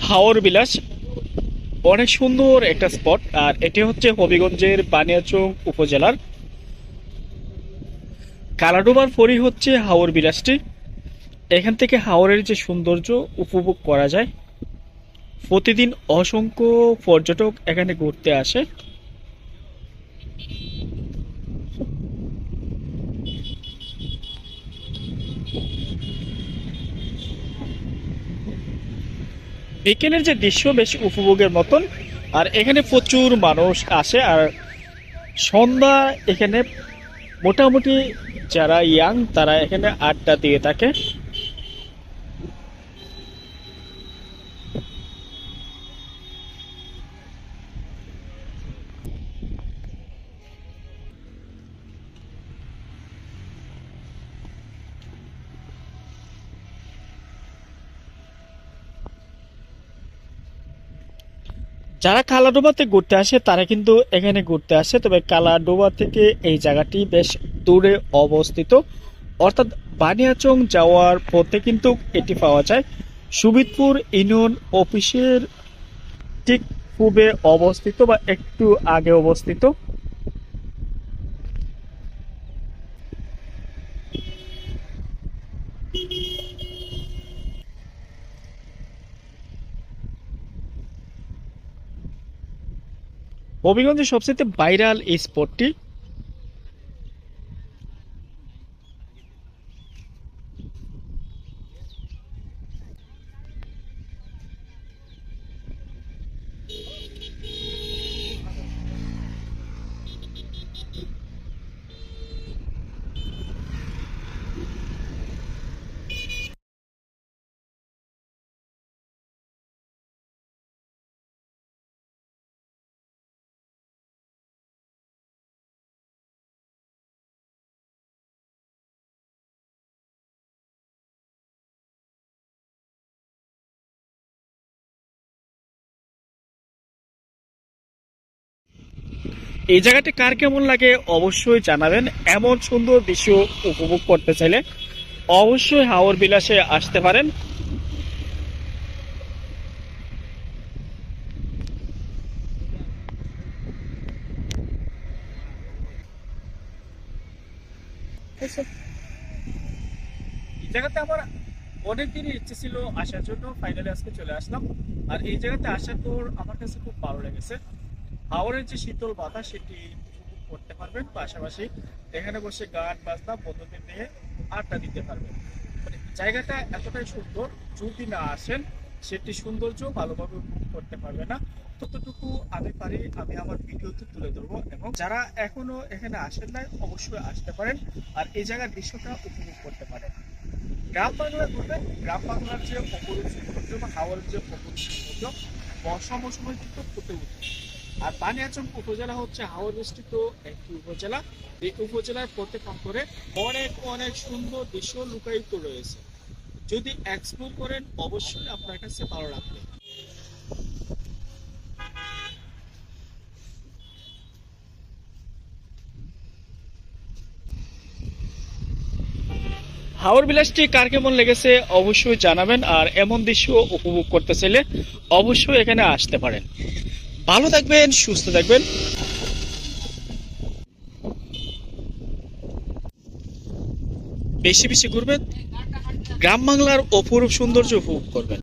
হাওর বিলাস অনেক সুন্দর একটা স্পট। আর এটি হচ্ছে হবিগঞ্জের বানিয়াচং উপজেলার কালাডোবার ফরি হচ্ছে হাওর বিলাসটি। এখান থেকে হাওরের যে সৌন্দর্য উপভোগ করা যায়। প্রতিদিন অসংখ্য পর্যটক এখানে ঘুরতে আসে। বিকেলের যে দৃশ্য বেশ উপভোগের মতন। আর এখানে প্রচুর মানুষ আসে। আর সন্ধ্যা এখানে মোটামুটি যারা ইয়াং তারা এখানে আড্ডা দিয়ে থাকে। যারা কালাডোবাতে ঘুরতে আসে তারা কিন্তু এখানে ঘুরতে আসে, তবে কালাডোবা থেকে এই জায়গাটি বেশ দূরে অবস্থিত। অর্থাৎ বানিয়াচং যাওয়ার পথে কিন্তু এটি পাওয়া যায়। সুবিদপুর ইউনিয়ন অফিসের ঠিক পূর্বে অবস্থিত বা একটু আগে অবস্থিত। হবিগঞ্জের সবচেয়ে ভাইরাল এই স্পটটি। এই জায়গাটি কার কেমন লাগে অবশ্যই জানাবেন। এমন সুন্দর দৃশ্য উপভোগ করতে চাইলে অবশ্যই হাওর বিলাসে আসতে পারেন। এই জায়গাতে আমার অনেকদিনই ইচ্ছে ছিল আসার জন্য, ফাইনালি আজকে চলে আসলাম। আর এই জায়গাতে আসার পর আমার কাছে খুব ভালো লেগেছে। হাওরের যে শীতল বাতাস সেটি উপভোগ করতে পারবেন, পাশাপাশি এখানে বসে গান বাজনা বন্ধুদের নিয়ে আড্ডা দিতে পারবেন। মানে জায়গাটা এতটাই সুন্দর, যদি না আসেন সেটি সৌন্দর্য ভালোভাবে উপভোগ করতে পারবে না। ততটুকু আমি পারি আমি আমার ভিডিওতে তুলে ধরবো, এবং যারা এখনো এখানে আসেন নাই অবশ্যই আসতে পারেন আর এই জায়গার দৃশ্যটা উপভোগ করতে পারেন। গ্রাম বাংলায় ঘুরবেন, গ্রাম বাংলার যে অপরূপ সৌন্দর্য বা হাওরের যে অপরূপ সৌন্দর্য বর্ষা মৌসুমে কিন্তু ফুটে উঠে। আর বানিয়াচং উপজেলা হচ্ছে হাওর বেষ্টিত একটি উপজেলা। এই উপজেলার প্রত্যেক অন্তরে অনেক অনেক সুন্দর দৃশ্য লুকায়িত রয়েছে। যদি এক্সপ্লোর করেন অবশ্যই আপনার কাছে ভালো লাগবে। হাওর বিলাসটি কার কেমন লেগেছে অবশ্যই জানাবেন। আর এমন দৃশ্য উপভোগ করতে চাইলে অবশ্যই এখানে আসতে পারেন। ভালো থাকবেন, সুস্থ থাকবেন। বেশি বেশি ঘুরবেন, গ্রাম বাংলার অপরূপ সৌন্দর্য উপভোগ করবেন।